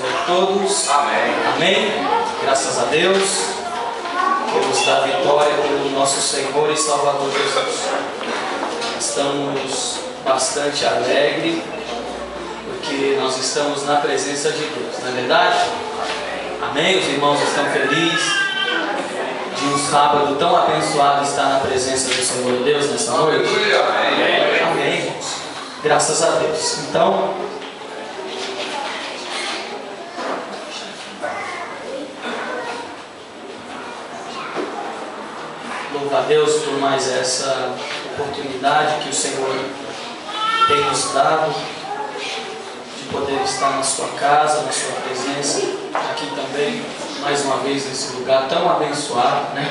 abençoe a todos. Amém. Amém. Graças a Deus. Deus dá vitória pelo nosso Senhor e Salvador Jesus. Estamos bastante alegres porque nós estamos na presença de Deus, não é verdade? Amém. Os irmãos estão felizes de um sábado tão abençoado estar na presença do Senhor Deus nessa noite. Amém. Amém, irmãos. Graças a Deus. Então, louvo a Deus por mais essa oportunidade que o Senhor tem nos dado de poder estar na sua casa, na sua presença, aqui também, mais uma vez nesse lugar tão abençoado, né?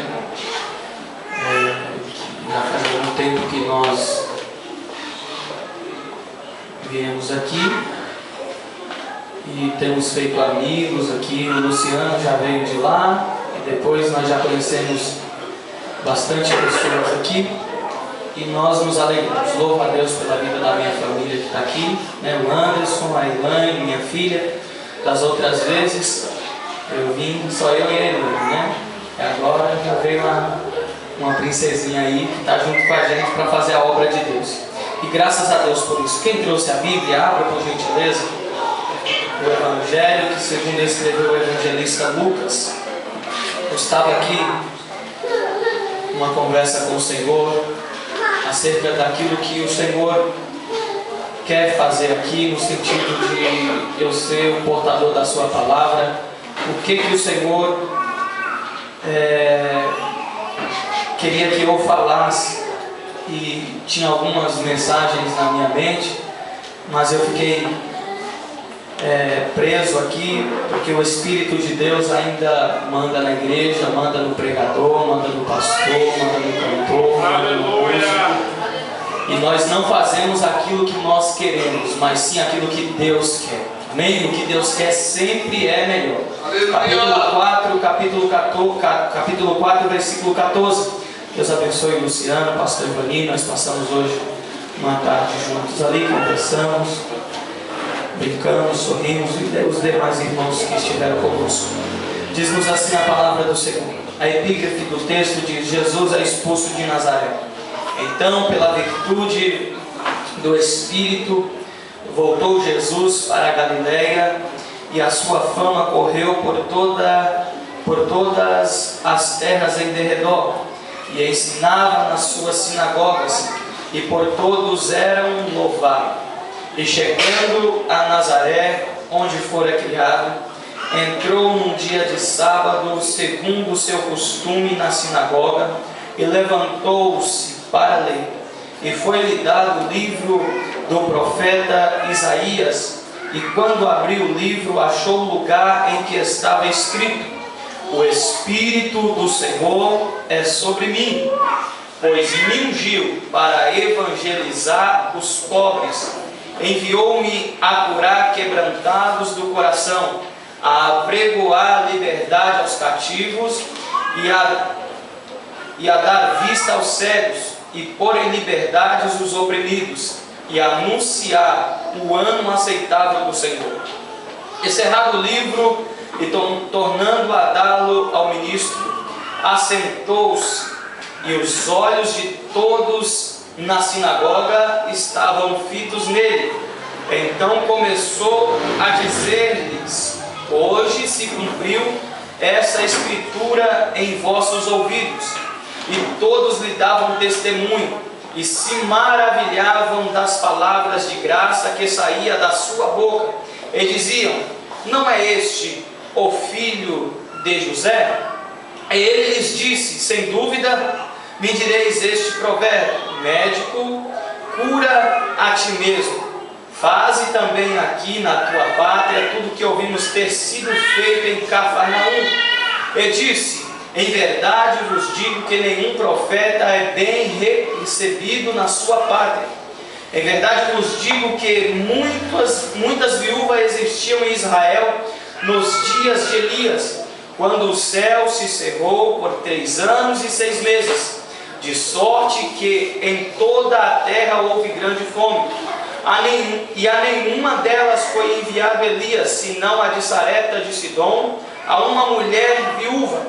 Já faz algum tempo que nós viemos aqui e temos feito amigos aqui. O Luciano já veio de lá e depois nós já conhecemos bastante pessoas aqui e nós nos alegramos. Louvo a Deus pela vida da minha família que está aqui, né? O Anderson, a Elaine, minha filha. Das outras vezes eu vim só eu e a Elaine, né? E agora já veio uma princesinha aí que está junto com a gente para fazer a obra de Deus. E graças a Deus por isso. Quem trouxe a Bíblia, abra por gentileza o Evangelho que segundo escreveu o evangelista Lucas. Eu estava aqui uma conversa com o Senhor acerca daquilo que o Senhor quer fazer aqui, no sentido de eu ser o portador da sua palavra. O que o Senhor queria que eu falasse, e tinha algumas mensagens na minha mente, mas eu fiquei preso aqui, porque o Espírito de Deus ainda manda na igreja, manda no pregador, manda no pastor, manda no cantor, manda no músico. E nós não fazemos aquilo que nós queremos, mas sim aquilo que Deus quer. Amém? O que Deus quer sempre é melhor. Capítulo 4, versículo 14. Deus abençoe o Luciano, pastor Ivani. Nós passamos hoje uma tarde juntos ali, conversamos, brincamos, sorrimos, e os demais irmãos que estiveram conosco. Diz-nos assim a palavra do Senhor. A epígrafe do texto diz: Jesus é expulso de Nazaré. Então, pela virtude do Espírito, voltou Jesus para a Galileia, e a sua fama correu por todas as terras em derredor, e ensinava nas suas sinagogas, e por todos eram louvados. E chegando a Nazaré, onde fora criado, entrou num dia de sábado, segundo o seu costume, na sinagoga, e levantou-se para ler. E foi-lhe dado o livro do profeta Isaías, e quando abriu o livro, achou o lugar em que estava escrito: O Espírito do Senhor é sobre mim, pois me ungiu para evangelizar os pobres, enviou-me a curar quebrantados do coração, a apregoar liberdade aos cativos e a dar vista aos cegos, e pôr em liberdade os oprimidos, e anunciar o ano aceitável do Senhor. Encerrado o livro e tornando a dá-lo ao ministro, assentou-se, e os olhos de todos na sinagoga estavam fitos nele. Então começou a dizer-lhes: Hoje se cumpriu essa escritura em vossos ouvidos. E todos lhe davam testemunho, e se maravilhavam das palavras de graça que saía da sua boca, e diziam: Não é este o filho de José? E ele lhes disse: Sem dúvida me direis este provérbio: Médico, cura a ti mesmo. Faze também aqui na tua pátria tudo que ouvimos ter sido feito em Cafarnaum. E disse: Em verdade vos digo que nenhum profeta é bem recebido na sua pátria. Em verdade vos digo que muitas viúvas existiam em Israel nos dias de Elias, quando o céu se cerrou por 3 anos e 6 meses, de sorte que em toda a terra houve grande fome. e a nenhuma delas foi enviado Elias, senão a de Sarepta de Sidom, a uma mulher viúva.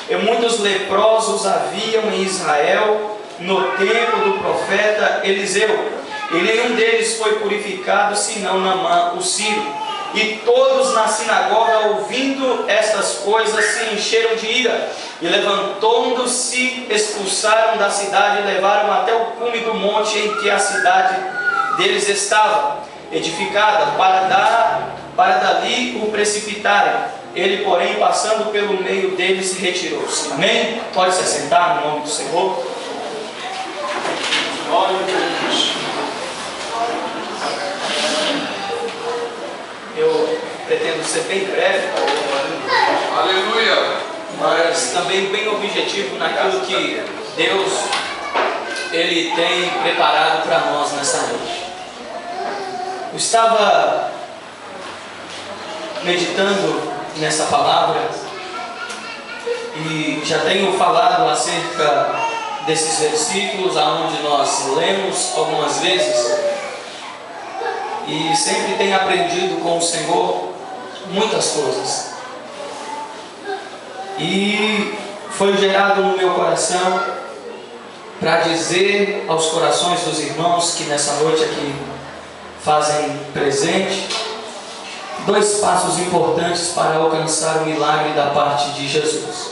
E muitos leprosos haviam em Israel no tempo do profeta Eliseu, e nenhum deles foi purificado, senão Naamã o sírio. E todos na sinagoga, ouvindo estas coisas, se encheram de ira, e levantando-se, expulsaram da cidade e levaram até o cume do monte em que a cidade deles estava edificada, para dali o precipitarem. Ele, porém, passando pelo meio deles, se retirou-se. Amém? Pode se assentar no nome do Senhor. Glória a Deus. Eu pretendo ser bem breve, aleluia, mas também bem objetivo naquilo que Deus Ele tem preparado para nós nessa noite. Eu estava meditando nessa palavra e já tenho falado acerca desses versículos aonde nós lemos algumas vezes, e sempre tenho aprendido com o Senhor muitas coisas, e foi gerado no meu coração para dizer aos corações dos irmãos que nessa noite aqui fazem presente, dois passos importantes para alcançar o milagre da parte de Jesus.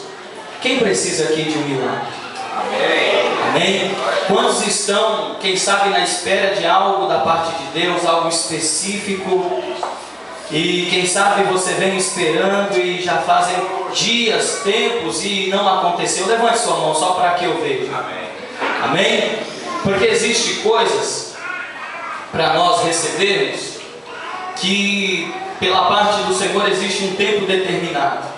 Quem precisa aqui de um milagre? amém, Amém? Quantos estão, quem sabe, na espera de algo da parte de Deus, algo específico, e quem sabe você vem esperando e já fazem dias, tempos e não aconteceu? Levante sua mão só para que eu veja. amém, Amém? Porque existem coisas para nós recebermos que pela parte do Senhor existe um tempo determinado.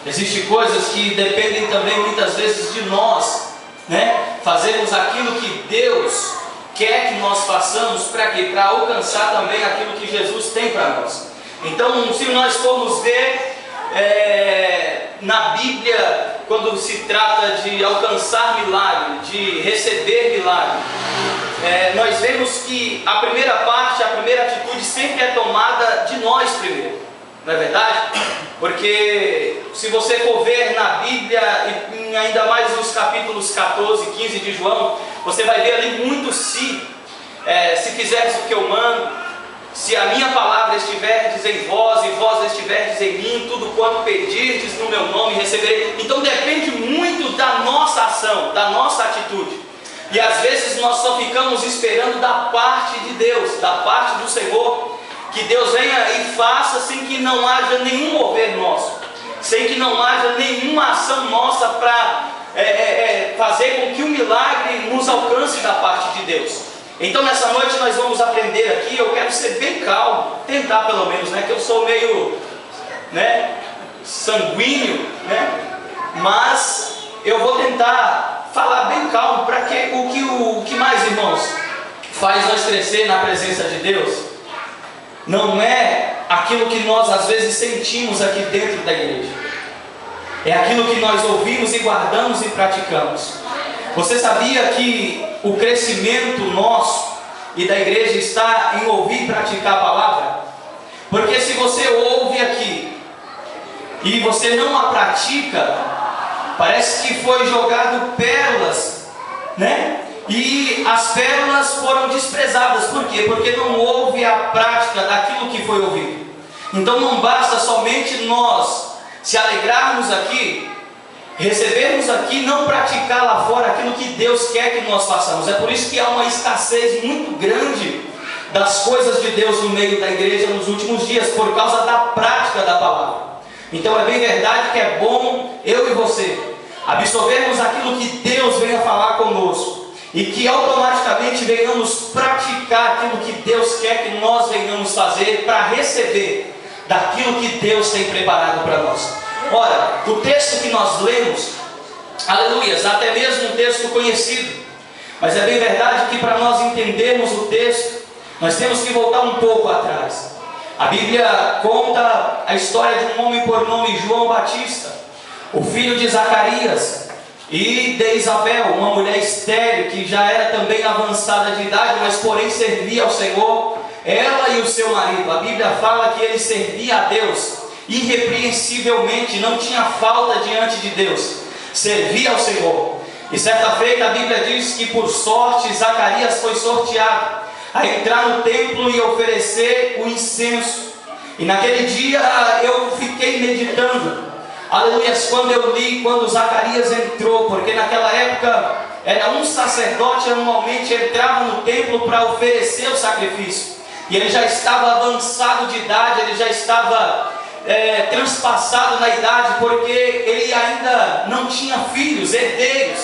Existem coisas que dependem também muitas vezes de nós, né? Fazermos aquilo que Deus quer que nós façamos, para quê? Para alcançar também aquilo que Jesus tem para nós. Então, se nós formos ver na Bíblia, quando se trata de alcançar milagre, de receber milagre, nós vemos que a primeira parte, a primeira atitude sempre é tomada de nós primeiro, não é verdade? Porque se você for ver na Bíblia, e ainda mais nos capítulos 14 e 15 de João, você vai ver ali muito se fizeres o que eu mando, se a minha palavra estiverdes em vós, e vós estiverdes em mim, tudo quanto pedirdes no meu nome receberei. Então depende muito da nossa ação, da nossa atitude. E às vezes nós só ficamos esperando da parte de Deus, da parte do Senhor, que Deus venha e faça sem que não haja nenhum mover nosso, sem que não haja nenhuma ação nossa para fazer com que o milagre nos alcance da parte de Deus. Então nessa noite nós vamos aprender aqui. Eu quero ser bem calmo, tentar pelo menos, né, que eu sou meio, né, sanguíneo, né, mas eu vou tentar falar bem calmo, para que o que mais, irmãos, faz nós crescer na presença de Deus não é aquilo que nós às vezes sentimos aqui dentro da igreja, é aquilo que nós ouvimos e guardamos e praticamos. Você sabia que o crescimento nosso e da igreja está em ouvir e praticar a palavra? Porque se você ouve aqui e você não a pratica, parece que foi jogado pérolas, né? E as pérolas foram desprezadas. Por quê? Porque não houve a prática daquilo que foi ouvido. Então não basta somente nós se alegrarmos aqui, recebermos aqui, não praticar lá fora aquilo que Deus quer que nós façamos. É por isso que há uma escassez muito grande das coisas de Deus no meio da igreja nos últimos dias, por causa da prática da palavra. Então é bem verdade que é bom eu e você absorvermos aquilo que Deus venha falar conosco, e que automaticamente venhamos praticar aquilo que Deus quer que nós venhamos fazer, para receber daquilo que Deus tem preparado para nós. Ora, o texto que nós lemos, aleluias, até mesmo um texto conhecido, mas é bem verdade que para nós entendermos o texto, nós temos que voltar um pouco atrás. A Bíblia conta a história de um homem por nome João Batista, o filho de Zacarias, e de Isabel, uma mulher estéril, que já era também avançada de idade, mas porém servia ao Senhor, ela e o seu marido. A Bíblia fala que ele servia a Deus irrepreensivelmente, não tinha falta diante de Deus, servia ao Senhor. E certa feita a Bíblia diz que por sorte Zacarias foi sorteado a entrar no templo e oferecer o incenso. E naquele dia eu fiquei meditando, aleluia, quando Zacarias entrou, porque naquela época era um sacerdote anualmente entrava no templo para oferecer o sacrifício, e ele já estava avançado de idade, ele já estava transpassado na idade, porque ele ainda não tinha filhos, herdeiros,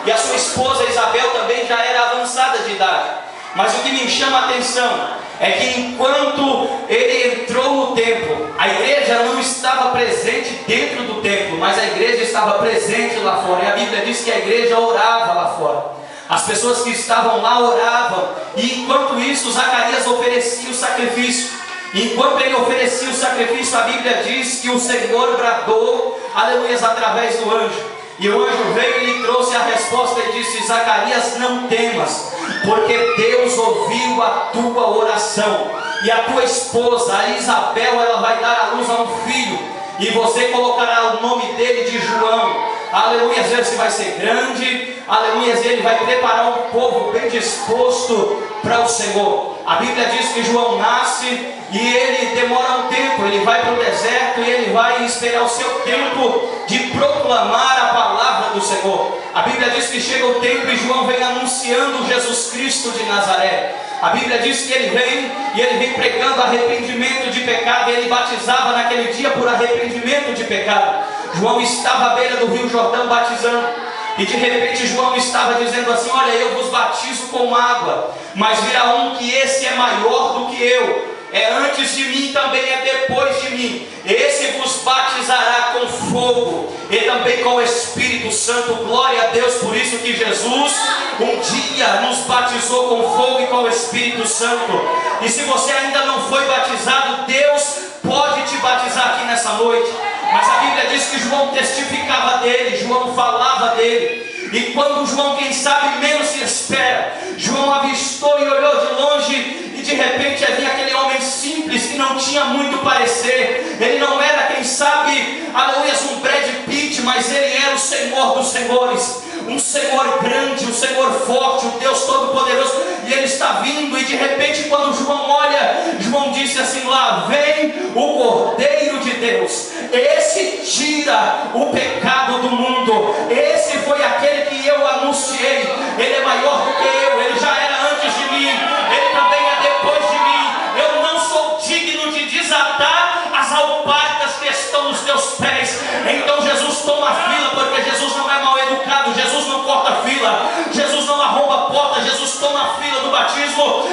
e a sua esposa Isabel também já era avançada de idade. Mas o que me chama a atenção é que enquanto ele entrou no templo, a igreja não estava presente dentro do templo, mas a igreja estava presente lá fora. E a Bíblia diz que a igreja orava lá fora. As pessoas que estavam lá oravam, e enquanto isso Zacarias oferecia o sacrifício. E enquanto ele oferecia o sacrifício, a Bíblia diz que o Senhor bradou, aleluia, através do anjo. E o anjo veio e lhe trouxe a resposta e disse: Zacarias, não temas, porque Deus ouviu a tua oração, e a tua esposa, a Isabel, ela vai dar à luz a um filho, e você colocará o nome dele de João. Aleluia, esse vai ser grande, aleluia, ele vai preparar um povo bem disposto para o Senhor. A Bíblia diz que João nasce e ele demora um tempo, ele vai para o deserto e ele vai esperar o seu tempo de proclamar a palavra do Senhor. A Bíblia diz que chega o tempo e João vem anunciando Jesus Cristo de Nazaré. A Bíblia diz que ele vem pregando arrependimento de pecado, e ele batizava naquele dia por arrependimento de pecado. João estava à beira do Rio Jordão batizando, e de repente João estava dizendo assim: olha, eu vos batizo com água, mas virá um que esse é maior do que eu, é antes de mim, também é depois de mim. Esse vos batizará com fogo e também com o Espírito Santo. Glória a Deus por isso que Jesus um dia nos batizou com fogo e com o Espírito Santo. E se você ainda não foi batizado, Deus pode te batizar aqui nessa noite. Mas a Bíblia diz que João testificava dele, João falava dele. E quando João, quem sabe, menos se espera, João avistou e olhou de longe, e de repente havia aquele homem simples que não tinha muito parecer. Ele não era, quem sabe, aleluia, um Brad Pitt, mas ele era o Senhor dos Senhores, um Senhor grande, um Senhor forte, o Deus Todo-Poderoso. E ele está vindo, e de repente quando João olha, João disse assim: lá vem o Cordeiro de Deus, esse tira o pecado do mundo. Esse foi aquele que eu anunciei. Ele é maior do que eu, ele já era antes de mim, ele também é depois de mim. Eu não sou digno de desatar as alparcas que estão nos teus pés. Então Jesus toma a fila, porque Jesus não é mal educado, Jesus não corta fila, Jesus não arromba a porta, Jesus toma a fila do batismo.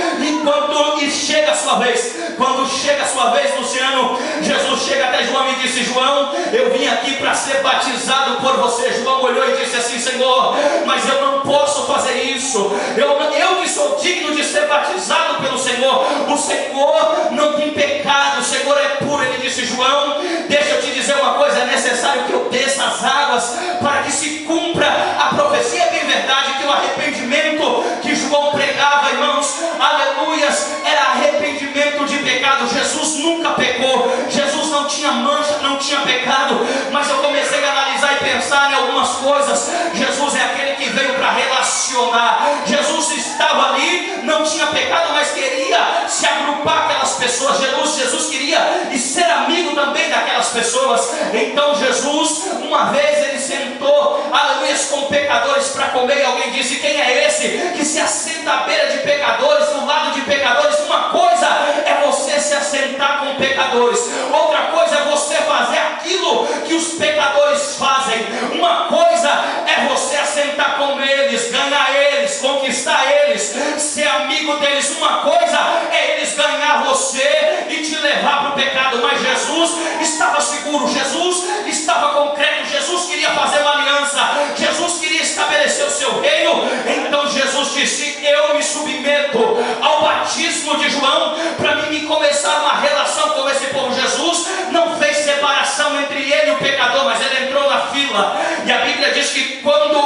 E chega a sua vez, quando chega a sua vez, Luciano, Jesus chega até João e disse: João, eu vim aqui para ser batizado por você. João olhou e disse assim: Senhor, mas eu não posso fazer isso, eu que sou digno de ser batizado pelo Senhor. O Senhor não tem pecado, o Senhor é puro. Ele disse: João, deixa eu te dizer uma coisa, é necessário que eu desça as águas para que se cumpra a profecia. É bem verdade que o arrependimento que João pregava, irmãos, aleluias, era arrependimento de pecado. Jesus nunca pecou, Jesus não tinha mancha, não tinha pecado. Mas eu comecei a analisar e pensar em algumas coisas. Jesus é aquele que veio para relacionar. Jesus estava ali, não tinha pecado, mas queria se agrupar aquelas pessoas. Jesus queria e ser amigo também daquelas pessoas. Então Jesus, uma vez ele sentou, aleluia, com pecadores para comer. E alguém disse: quem é esse que se assenta à beira de pecadores, do lado de pecadores? Uma coisa é você se assentar com pecadores, outra coisa é você fazer aquilo que os pecadores fazem. Uma coisa é você assentar com eles, ganhar eles, conquistar eles, ser amigo deles. Uma coisa é eles ganhar você e te levar para o pecado. Mas Jesus estava seguro, Jesus estava concreto, Jesus queria fazer uma aliança, Jesus queria estabelecer o seu reino. Então Jesus disse: eu me submeto ao batismo de João para mim começar uma relação com esse povo. Jesus não fez separação entre ele e o pecador, mas ele entrou na fila. E a Bíblia diz que quando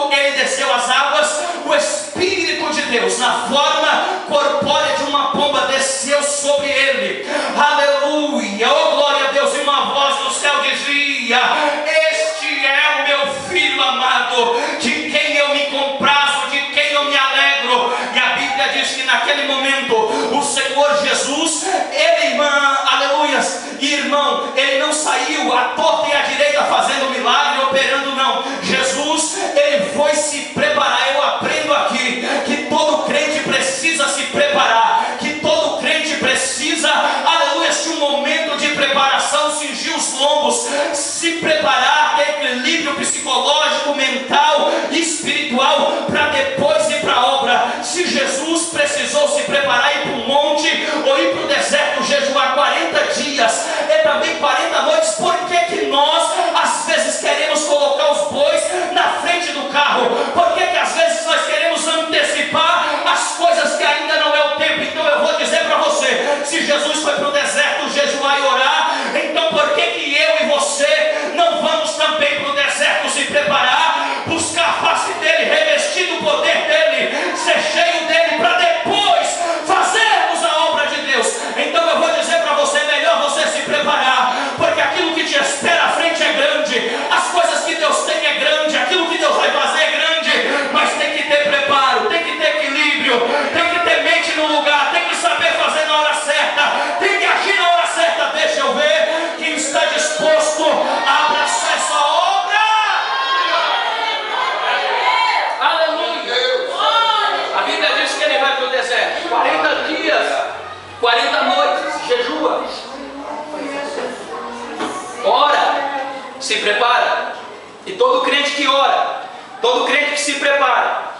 dizia: este é o meu filho amado, de quem eu me comprazo, de quem eu me alegro. E a Bíblia diz que naquele momento o Senhor Jesus, ele, aleluias, irmão, ele não saiu à torta e à direita fazendo milagre, operando, não. Jesus, ele foi se preparar. Eu aprendo aqui que todo crente precisa se preparar, que todo crente precisa, aleluia, de um momento de preparação, cingir os lombos, se preparar, ter equilíbrio psicológico, mental e espiritual, para depois ir para a obra. Se Jesus precisou se preparar, ir para um monte ou ir para o deserto, jejuar 40 dias e também 40 noites, por que nós às vezes queremos colocar os bois na frente do carro? Por que às vezes nós queremos antecipar as coisas que ainda não é o tempo? Então eu vou dizer para você: se Jesus foi para o deserto jejuar e orar, então por que eu e você não vamos também para o deserto se preparar, buscar a face dele, revestir do poder dele, ser cheio dele, para depois fazermos a obra de Deus? Então eu vou dizer para você: é melhor você se preparar, porque aquilo que te espera à frente é grande, as coisas que Deus tem é grande, aquilo que Deus vai fazer é grande, mas tem que ter preparo, tem que ter equilíbrio, tem que ter mente no lugar, tem que saber fazer na hora certa, tem que agir na hora certa. Deixa eu ver quem está disposto a abraçar essa obra. Aleluia. A Bíblia diz que ele vai para o deserto 40 dias, 40 noites, jejua, ora, se prepara. E todo crente que ora, todo crente que se prepara,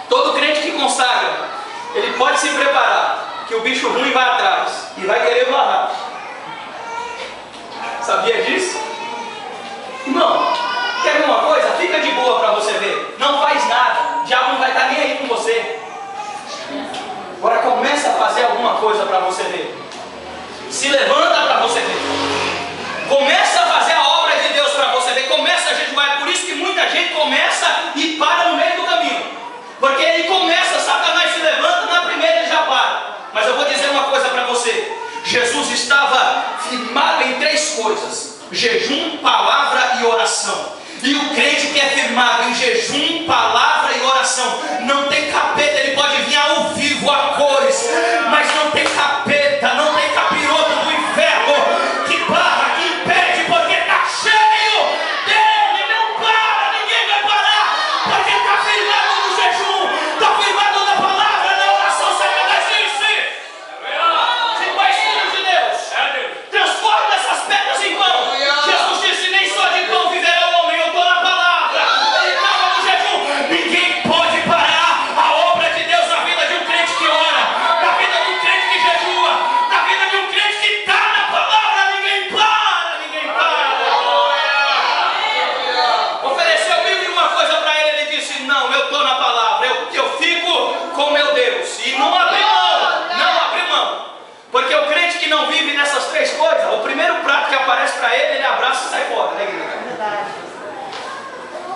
todo crente que consagra, ele pode se preparar, que o bicho ruim vai atrás e vai querer barrar. Sabia disso? Não. Quer ver uma coisa? Fica de boa para você ver. Não faz nada, o diabo não vai estar nem aí com você. Agora começa a fazer alguma coisa para você ver. Se levanta para você ver. Começa a fazer a obra de Deus para você ver. Começa a jejuar. É por isso que muita gente começa e para no meio do caminho. Porque ele começa, Satanás se levanta, na primeira ele já para. Mas eu vou dizer uma coisa para você: Jesus estava firmado em 3 coisas: jejum, palavra e oração. E o crente que é firmado em jejum, palavra e oração, não tem capeta. Ele pode vir ao vivo, a cores, mas não tem capeta, não tem capiroto do inferno que barra, que impede, porque está cheio dele. Não para, ninguém vai parar, porque está firmado no jejum, está firmado na palavra, na oração. Satanás disse: se tu és filho de Deus, transforma essas pedras em pão. Jesus disse: nem só de pão viverá o homem. Eu estou na palavra. Ele estava no jejum. Ninguém pode parar a obra de Deus na vida de um crente que ora, na vida de um crente que jejua, na vida de um crente que está na palavra. Ninguém para, ninguém para. Ofereceu Bíblia uma coisa para ele, ele disse: não, eu estou na palavra, eu fico com meu Deus. E não abri mão, não abri mão. Porque o crente que não vive nessas 3 coisas, o primeiro prato que aparece para ele, ele abraça e sai fora, né, igreja?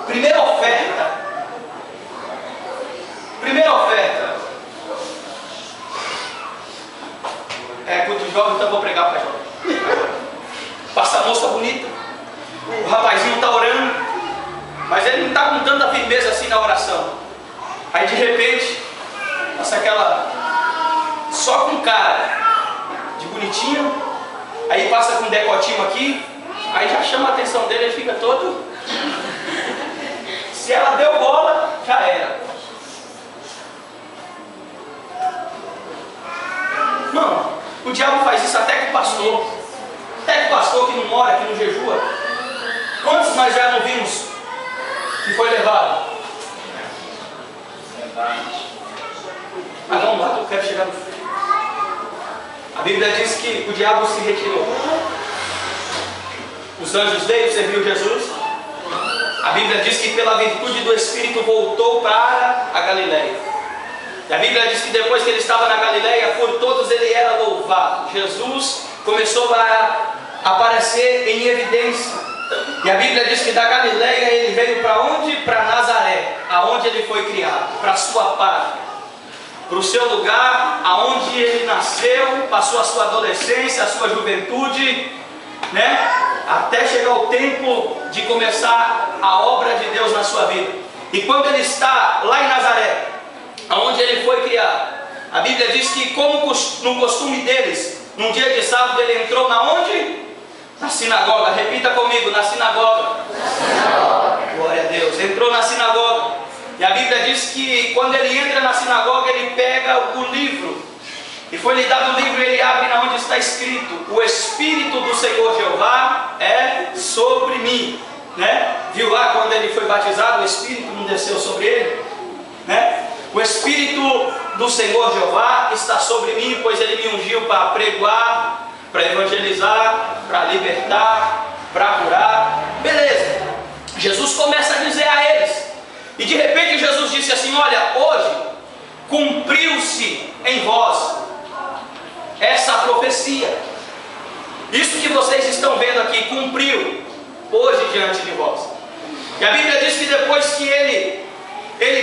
Primeira oferta. Primeira oferta. Culto de jovem, então eu vou pregar para jovem. Passa a moça bonita, o rapazinho está orando, mas ele não está com tanta firmeza assim na oração. Aí de repente, passa aquela, só com cara de bonitinho, aí passa com um decotinho aqui, aí já chama a atenção dele, ele fica todo. Se ela deu bola, já era. Não, o diabo faz isso até com o pastor. Até com o pastor que não mora, que não jejua. Quantos nós já não vimos que foi levado? Mas vamos lá, que eu quero chegar no fim. A Bíblia diz que o diabo se retirou. Os anjos veio, serviu Jesus. A Bíblia diz que pela virtude do Espírito voltou para a Galileia. E a Bíblia diz que depois que ele estava na Galileia, por todos ele era louvado. Jesus começou a aparecer em evidência. E a Bíblia diz que da Galileia ele veio para onde? Para Nazaré, aonde ele foi criado, para a sua pátria, para o seu lugar, aonde ele nasceu, passou a sua adolescência, a sua juventude. né? Até chegar o tempo de começar a obra de Deus na sua vida. E quando ele está lá em Nazaré, onde ele foi criado, a Bíblia diz que, como no costume deles, num dia de sábado ele entrou na onde? Na sinagoga. Repita comigo: na sinagoga. Glória a Deus. Entrou na sinagoga. E a Bíblia diz que quando ele entra na sinagoga, ele pega o livro. E foi-lhe dado o livro, e ele abre na onde está escrito: o Espírito do Senhor Jeová é sobre mim, né? Viu lá quando ele foi batizado, o Espírito não desceu sobre ele, né? O Espírito do Senhor Jeová está sobre mim, pois ele me ungiu para pregoar, para evangelizar, para libertar, para curar. Beleza. Jesus começa a dizer a eles. E de repente Jesus disse assim: olha, hoje cumpriu-se em vós essa profecia. Isso que vocês estão vendo aqui cumpriu hoje diante de vós. E a Bíblia diz que depois que ele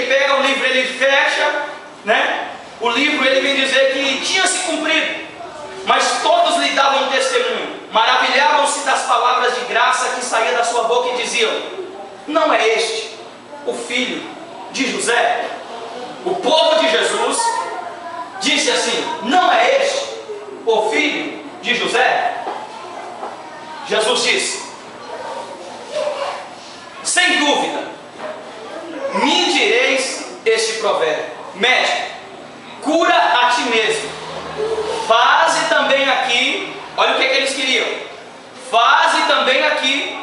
pega o livro, ele fecha, né? O livro, ele vem dizer que tinha se cumprido, mas todos lhe davam testemunho, maravilhavam-se das palavras de graça que saía da sua boca e diziam: não é este o filho de José? O povo de Jesus disse assim: não é este o filho de José? Jesus disse: sem dúvida me direis este provérbio: médico, cura a ti mesmo, faze também aqui. Olha o que eles queriam: faze também aqui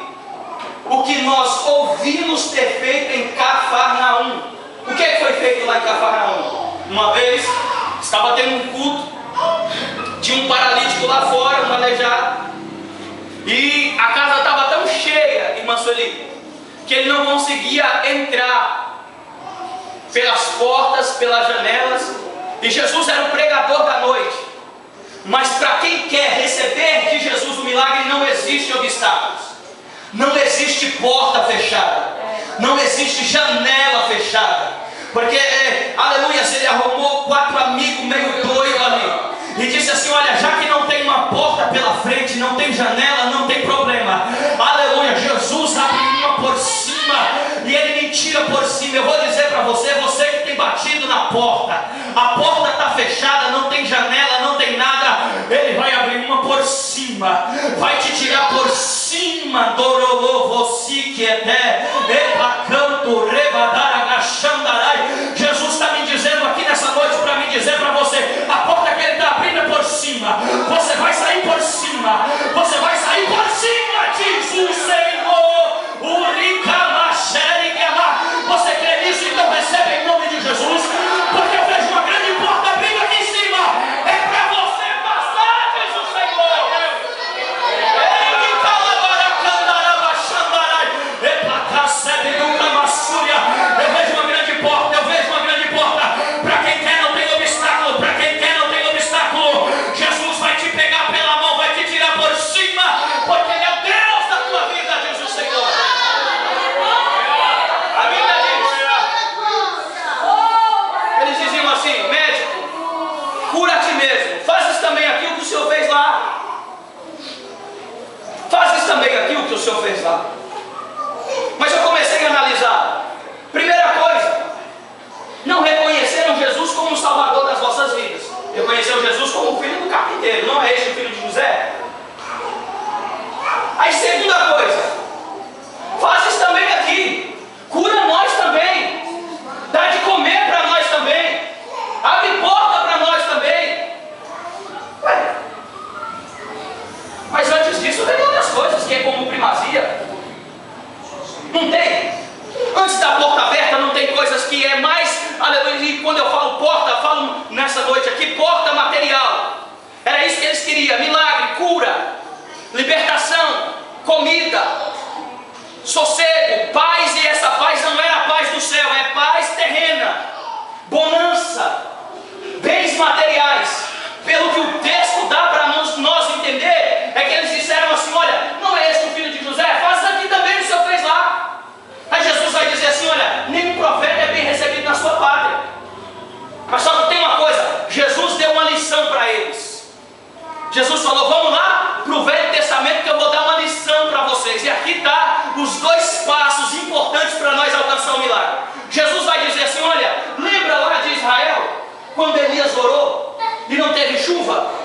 o que nós ouvimos ter feito em Cafarnaum. O que foi feito lá em Cafarnaum? Uma vez estava tendo um culto, tinha um paralítico lá fora, um aleijado, e a casa estava tão cheia, irmã Sueli, que ele não conseguia entrar pelas portas, pelas janelas. E Jesus era o pregador da noite. Mas para quem quer receber de Jesus o milagre, não existe obstáculos, não existe porta fechada, não existe janela fechada. Porque, aleluia, ele arrumou 4 amigos meio doidos ali e disse assim: olha, já que não tem uma porta pela frente, não tem janela, não tem problema. Aleluia, Jesus abre uma por cima e ele me tira por cima. Eu vou dizer para você, você que tem batido na porta, a porta está fechada, não tem janela, não tem nada, ele vai abrir uma por cima, vai te tirar por cima. Jesus está me dizendo aqui nessa noite para me dizer para você: a porta que ele está abrindo é por cima, você vai sair por cima, você vai sair por cima, diz o Senhor. Você crê nisso? Então recebe em nome de Jesus, porque eu vejo uma grande porta abrindo aqui em cima. É para você passar, diz o Senhor. Eu vejo uma grande porta, eu vejo uma grande porta. Para quem quer não tem obstáculo, para quem quer não tem obstáculo. Jesus vai te pegar pela mão, vai te tirar por cima, porque ele é o Deus da tua vida, diz o Senhor. A Bíblia diz, eles diziam assim: médico, cura a ti mesmo, fazes também aqui o que o Senhor fez lá. Fazes também aqui o que o Senhor fez lá. Mas eu comecei a analisar. Primeira coisa, não reconheceram Jesus como o Salvador das vossas vidas. Reconheceram Jesus como o filho do carpinteiro. Não é este o filho de José? Aí, segunda coisa, fazes também aqui, cura nós também, dá de comer para nós também, abre porta para nós também. Ué, mas antes disso tem outras coisas que é como primazia. Não tem? Antes da porta aberta não tem coisas que é mais, aleluia. E quando eu falo porta, eu falo nessa noite aqui, porta material. Era isso que eles queriam: milagre, cura, libertação, comida, sossego, paz. E essa paz não era a paz do céu, é paz terrena, bonança, bens materiais. Pelo que o texto dá para nós entender, é que eles disseram assim: olha, não é esse o filho de José? Faz aqui também o que o Senhor fez lá. Aí Jesus vai dizer assim: olha, nenhum profeta é bem recebido na sua pátria. Mas só que tem uma coisa, Jesus deu uma lição para eles. Jesus falou: vamos lá para o Velho Testamento que eu vou aqui está os 2 passos importantes para nós alcançar o milagre. Jesus vai dizer assim: olha, lembra lá de Israel, quando Elias orou e não teve chuva?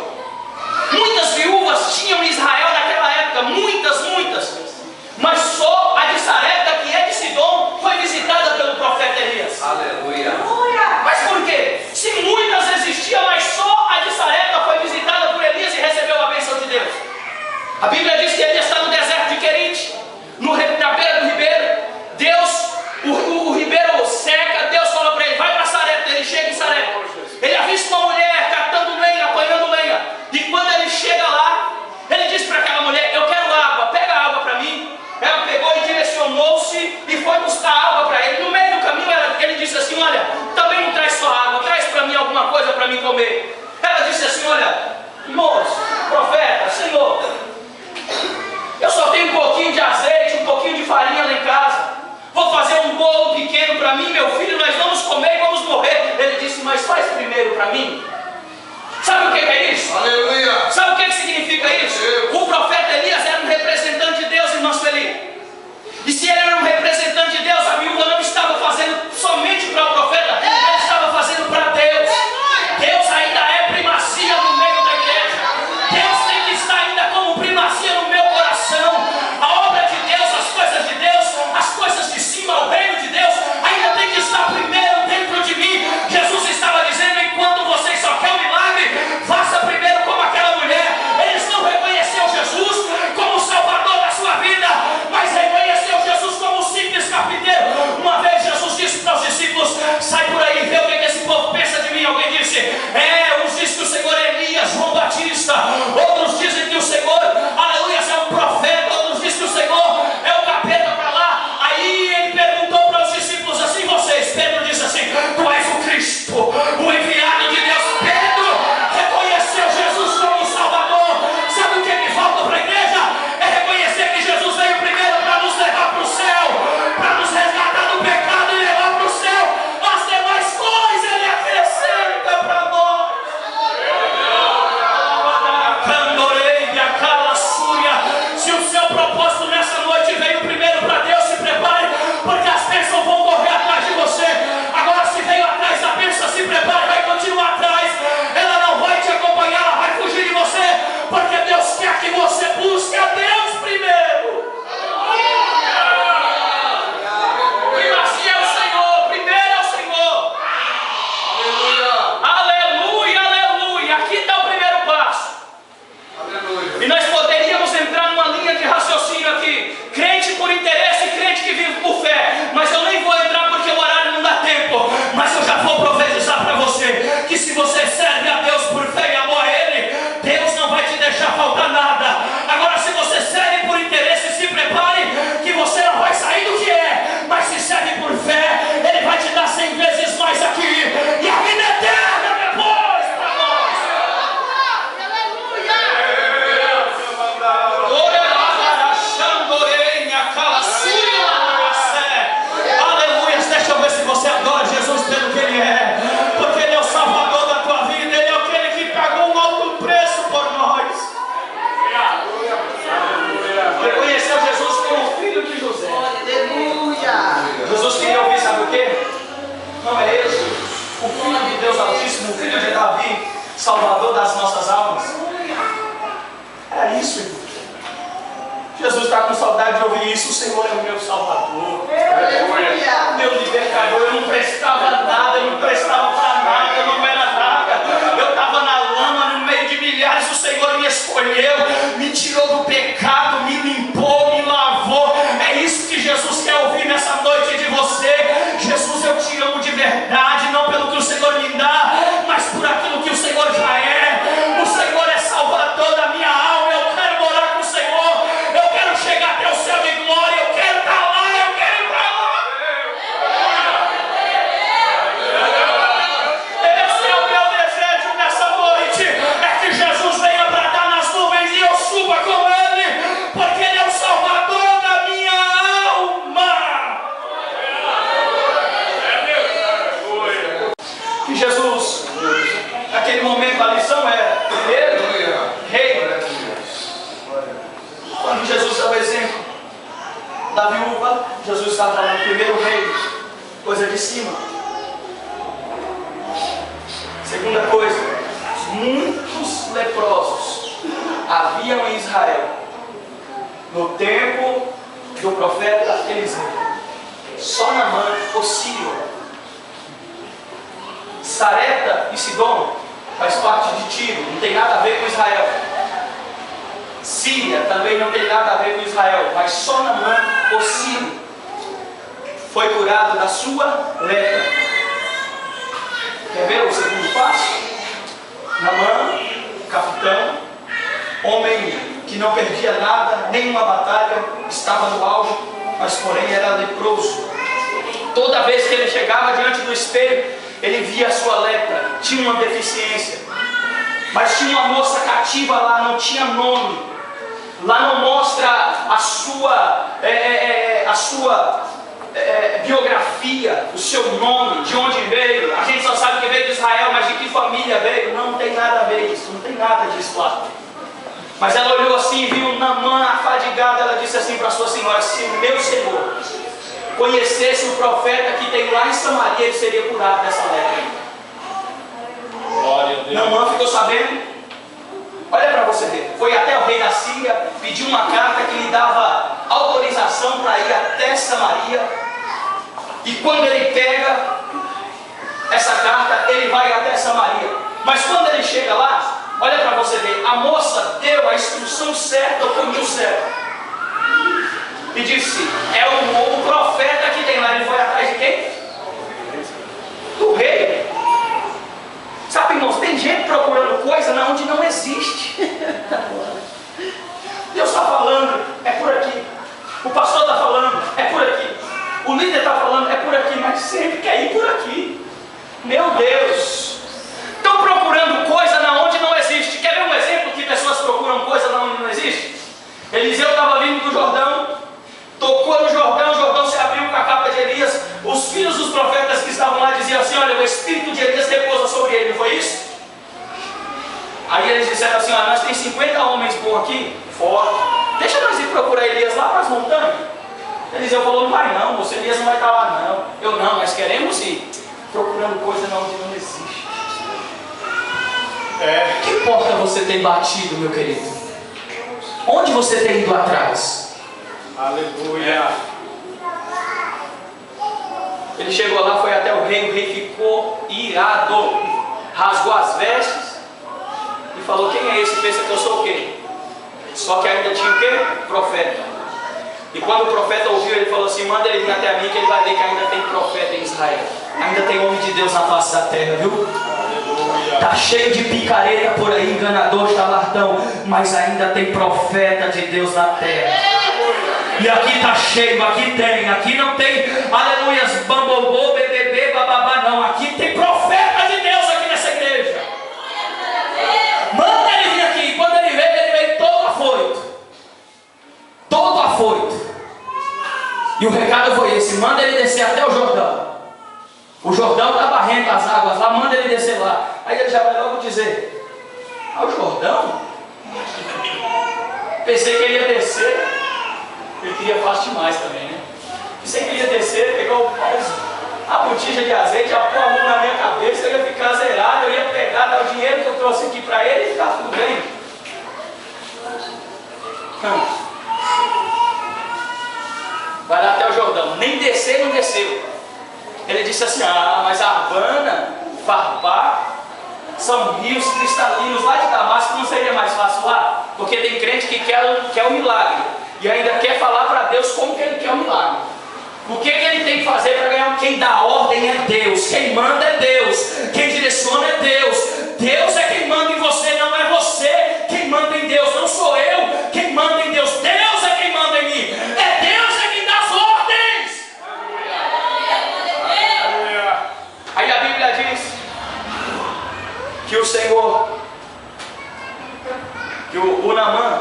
Muitas viúvas tinham em Israel naquela época, muitas, mas só a de Sarepta, que é de Sidom, foi visitada pelo profeta Elias. Aleluia. Mas por quê? Se muitas existiam, mas só a de Sarepta foi visitada por Elias e recebeu a bênção de Deus. A Bíblia diz que Elias está no deserto de Querite, na beira do ribeiro. Deus, o ribeiro seca, Deus fala para ele: vai para Sarepta. Ele chega em Sarepta, ele avista uma mulher catando lenha, apanhando lenha, e quando ele chega lá, ele diz para aquela mulher: eu quero água, pega água para mim. Ela pegou e direcionou-se e foi buscar água para ele. No meio do caminho ele disse assim: olha, também não traz só água, traz para mim alguma coisa para mim comer. Ela disse assim: olha, moço, profeta, Senhor, eu só tenho um pouquinho de azeite, um pouquinho de farinha lá em casa. Vou fazer um bolo pequeno para mim, meu filho, nós vamos comer e vamos morrer. Ele disse: mas faz primeiro para mim. Sabe o que é isso? Aleluia. Sabe o que significa isso? O profeta Elias era um representante de Deus, irmãos Felipe. E se ele era um representante de Deus, a viúva não estava fazendo somente para o profeta, ela estava fazendo para Deus. Deus ainda é primazia no meio da igreja. Deus tem que estar ainda como primazia no meu coração. A obra de Deus, as coisas de Deus, as coisas de cima, o reino de Deus, ainda tem que estar primeiro dentro de mim. Jesus estava dizendo: enquanto vocês só querem um milagre, faça primeiro como aquela mulher. Eles não reconheceram Jesus, da viúva, Jesus está falando primeiro rei, coisa de cima. Segunda coisa, muitos leprosos haviam em Israel no tempo do profeta Eliseu. Só Naamã, o sírio. Sarepta e Sidom faz parte de Tiro, não tem nada a ver com Israel. Síria também não tem nada a ver com Israel, mas só Naamã, o sírio, foi curado da sua lepra. Quer ver o segundo passo? Naamã, capitão, homem que não perdia nada, nenhuma batalha, estava no auge, mas porém era leproso. Toda vez que ele chegava diante do espelho, ele via a sua lepra, tinha uma deficiência. Mas tinha uma moça cativa lá, não tinha nome. Lá não mostra a sua biografia, o seu nome, de onde veio. A gente só sabe que veio de Israel, mas de que família veio? Não tem nada a ver isso, não tem nada disso lá. Mas ela olhou assim, viu Naamã afadigado, ela disse assim para sua senhora: se o meu senhor conhecesse o profeta que tem lá em Samaria, ele seria curado dessa lepra. Glória a Deus. Naamã ficou sabendo. Olha para você ver, foi até o rei da Síria, pediu uma carta que lhe dava autorização para ir até Samaria. E quando ele pega essa carta, ele vai até Samaria. Mas quando ele chega lá, olha para você ver, a moça deu a instrução certa, o caminho certo. E disse: é o profeta que tem lá. Ele foi atrás de quem? Do rei. Sabe, irmãos, tem gente procurando coisa na onde não existe. Deus está falando, é por aqui. O pastor está falando, é por aqui. O líder está falando, é por aqui. Mas sempre quer ir por aqui. Meu Deus. Estão procurando coisa na onde não existe. Quer ver um exemplo que pessoas procuram coisa na onde não existe? Eliseu estava vindo do Jordão, tocou no Jordão, o Jordão se abriu com a capa de Elias. Os filhos dos profetas que estavam lá diziam assim: olha, o espírito de Elias repousa sobre ele, não foi isso? Aí eles disseram assim: olha, nós temos 50 homens bons aqui, fora, deixa nós ir procurar Elias lá para as montanhas. Eliseu falou: não vai não, você Elias não vai estar lá não. Eu não, nós queremos ir. Procurando coisa na onde não existe. Que porta você tem batido, meu querido? Onde você tem ido atrás? Aleluia. Ele chegou lá, foi até o rei ficou irado, rasgou as vestes e falou: quem é esse? Pensa que eu sou o quê? Só que ainda tinha o quê? Profeta. E quando o profeta ouviu, ele falou assim: manda ele vir até a mim, que ele vai ver que ainda tem profeta em Israel. Ainda tem homem de Deus na face da terra, viu? Está cheio de picareta por aí, enganador, charlatão, mas ainda tem profeta de Deus na terra. E aqui está cheio, aqui não tem, aleluias, bambobô, bebê, bababá, não. Aqui tem profeta de Deus aqui nessa igreja. Manda ele vir aqui. Quando ele veio todo afoito. Todo afoito. E o recado foi esse: manda ele descer até o Jordão. O Jordão está barrendo as águas lá, manda ele descer lá. Aí ele já vai logo dizer: o Jordão? Pensei que ele ia descer. Ele queria fácil demais também, né? Pensei que ele ia descer, pegou a botija de azeite, já pôr a mão na minha cabeça, eu ia ficar zerado, eu ia pegar, dar o dinheiro que eu trouxe aqui para ele e ficar tudo bem. Vai lá até o Jordão. Nem descer, não desceu. Ele disse assim: mas a Havana, Farpá, são rios cristalinos lá de Damasco, não seria mais fácil lá? Porque tem crente que quer o milagre e ainda quer falar para Deus como que ele quer o milagre. O que ele tem que fazer para ganhar? Quem dá ordem é Deus, quem manda é Deus, quem direciona é Deus. Deus é quem manda em você, não é você quem manda em Deus, não sou eu quem manda em Deus. Deus é quem manda em mim, é Deus é quem dá as ordens. Aí a Bíblia diz que o Senhor, que o Naamã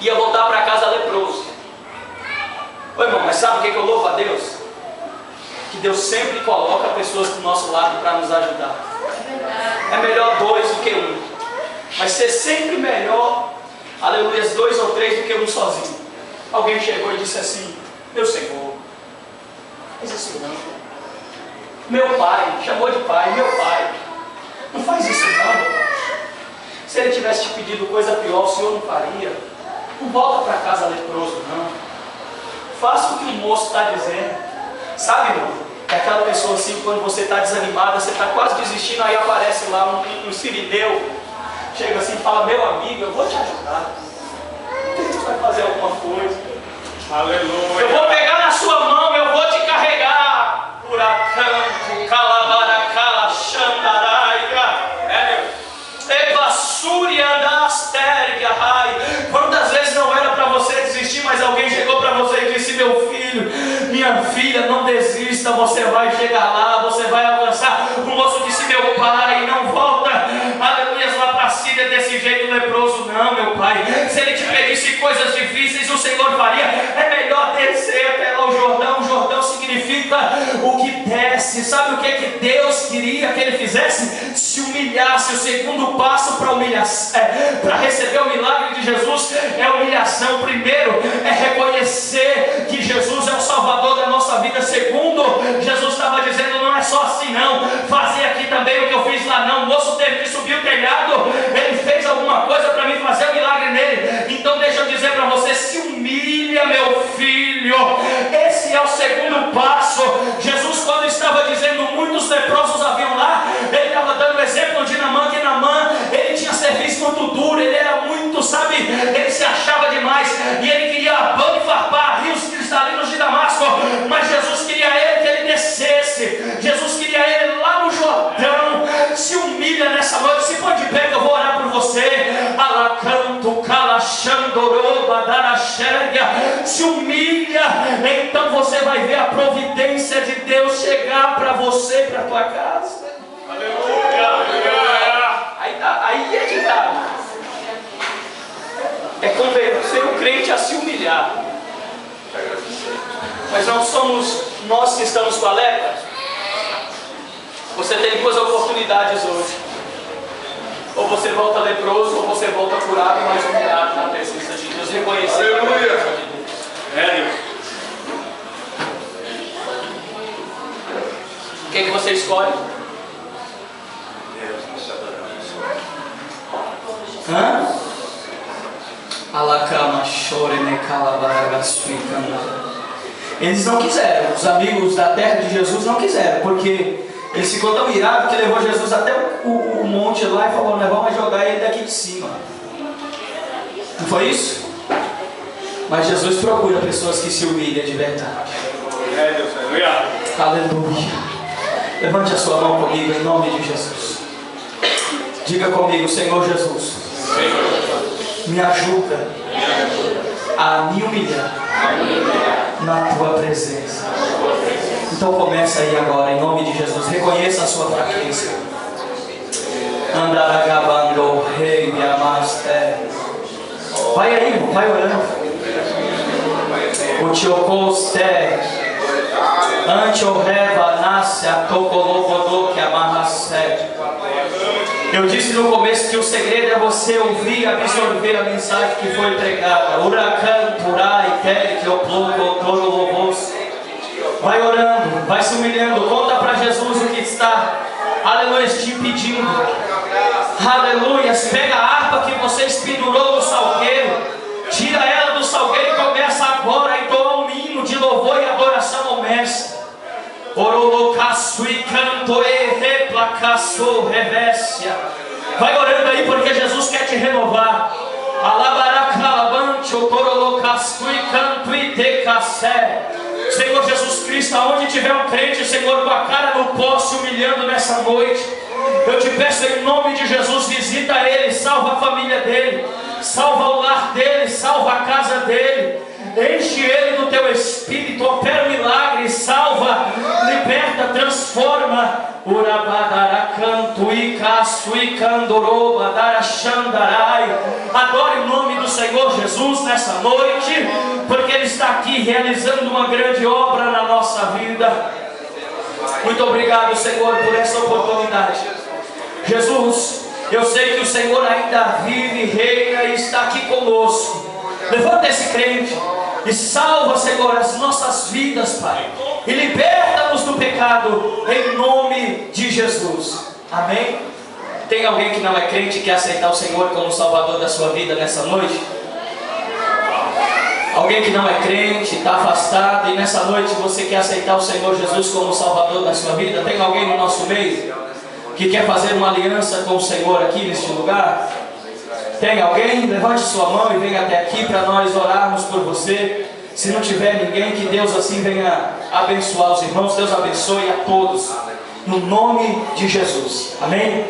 ia voltar para casa leproso. Ô irmão, mas sabe o que eu louvo a Deus? Que Deus sempre coloca pessoas do nosso lado para nos ajudar. É melhor dois do que um, mas ser sempre melhor, aleluia, dois ou três do que um sozinho. Alguém chegou e disse assim: meu Senhor, faz isso não. Meu pai, chamou de pai, meu pai, não faz isso não, meu pai. Se ele tivesse te pedido coisa pior, o Senhor não faria. Não volta para casa leproso não. Faça o que o moço está dizendo. Sabe, irmão? É aquela pessoa assim, quando você está desanimada, você está quase desistindo, aí aparece lá um sirineu, chega assim e fala: meu amigo, eu vou te ajudar. Deus vai fazer alguma coisa. Aleluia. Eu vou pegar na sua mão, eu vou te carregar. Huracanto, calabaracala, xandaraiga. Quantas vezes não era para você desistir, mas alguém chegou para você e disse: meu filho, minha filha, não desista, você vai chegar lá, você vai avançar. O moço disse: meu pai, não volta, aleluia, lá para Síria desse jeito leproso, não, meu pai. Se ele te pedisse coisas difíceis, o Senhor faria. É melhor descer até lá o Jordão. O Jordão significa o que desce. Sabe o que Deus queria que ele fizesse? Se humilhasse. O segundo passo para receber o milagre de Jesus é a humilhação. Primeiro é reconhecer que Jesus é o Salvador da nossa vida. Segundo, Jesus estava dizendo: não é só assim não, fazer aqui também o que eu fiz lá não. O moço teve que subir o telhado, ele fez alguma coisa para mim fazer o milagre nele. Então deixa eu dizer para você: se humilha, meu filho. Esse é o segundo passo. Jesus, quando estava dizendo muitos leprosos haviam lá, ele estava dando o exemplo de Naamã, que Naamã, ele tinha serviço muito duro, ele era muito, sabe, ele se achava demais, e ele queria banho e farpar rios cristalinos de Damasco, mas Jesus queria que ele descesse. Jesus queria ele lá no Jordão. Se humilha nessa noite, se põe de pé que eu vou orar por você. Alacanto, calachandoroba, daraxéria. Se humilha, então você vai ver a providência de Deus chegar para você, para a tua casa. Aleluia. Aí é que tá. É convencer o crente a se humilhar. Mas não somos nós que estamos com a lepra. Você tem duas oportunidades hoje. Ou você volta leproso, ou você volta curado, mas humilhado na presença de Deus. Reconhecer a presença de Deus. O que você escolhe? Hã? Alacama, chore, necalabaraga, suicanda. Eles não quiseram, os amigos da terra de Jesus não quiseram, porque eles ficou tão irados que levou Jesus até o monte lá e falou: nós vamos jogar ele daqui de cima. Não foi isso? Mas Jesus procura pessoas que se humilham de verdade. Aleluia. Levante a sua mão comigo em nome de Jesus. Diga comigo: Senhor Jesus, me ajuda a me humilhar na tua presença. Então começa aí agora, em nome de Jesus. Reconheça a sua fraqueza. Andaragabando, rei, me amaste. Vai aí, irmão, vai orando. O tiocoste, antiorreva, nasce, a tocologodô, que amarraste. Eu disse no começo que o segredo é você ouvir e absorver a mensagem que foi pregada. Huracan, turai, tere, oploco, toro, lobos. Vai orando, vai se humilhando. Conta para Jesus o que está, aleluia, te impedindo. Aleluia. Pega a harpa que você pendurou no salgueiro, tira ela do salgueiro e começa agora a entoar um hino de louvor e adoração ao Mestre. Orolocaço e canto e replacaço revécia. Vai orando aí, porque Jesus quer te renovar. Alabaracalabante, o torolocaço e canto e decassé. Senhor Jesus Cristo, aonde tiver um crente, Senhor, com a cara no pó, se humilhando nessa noite, eu te peço em nome de Jesus, visita ele, salva a família dele, salva o lar dele, salva a casa dele. Enche ele do teu espírito, opera um milagre, salva, liberta, transforma. Urabadaracanto e caço e candoroba, darachandarai. Adore o nome do Senhor Jesus nessa noite, porque Ele está aqui realizando uma grande obra na nossa vida. Muito obrigado, Senhor, por essa oportunidade. Jesus, eu sei que o Senhor ainda vive, reina e está aqui conosco. Levanta esse crente. E salva, Senhor, as nossas vidas, Pai. E liberta-nos do pecado, em nome de Jesus. Amém? Tem alguém que não é crente e quer aceitar o Senhor como Salvador da sua vida nessa noite? Alguém que não é crente, está afastado, e nessa noite você quer aceitar o Senhor Jesus como Salvador da sua vida? Tem alguém no nosso meio que quer fazer uma aliança com o Senhor aqui neste lugar? Tem alguém? Levante sua mão e venha até aqui para nós orarmos por você. Se não tiver ninguém, que Deus assim venha abençoar os irmãos. Deus abençoe a todos, no nome de Jesus. Amém?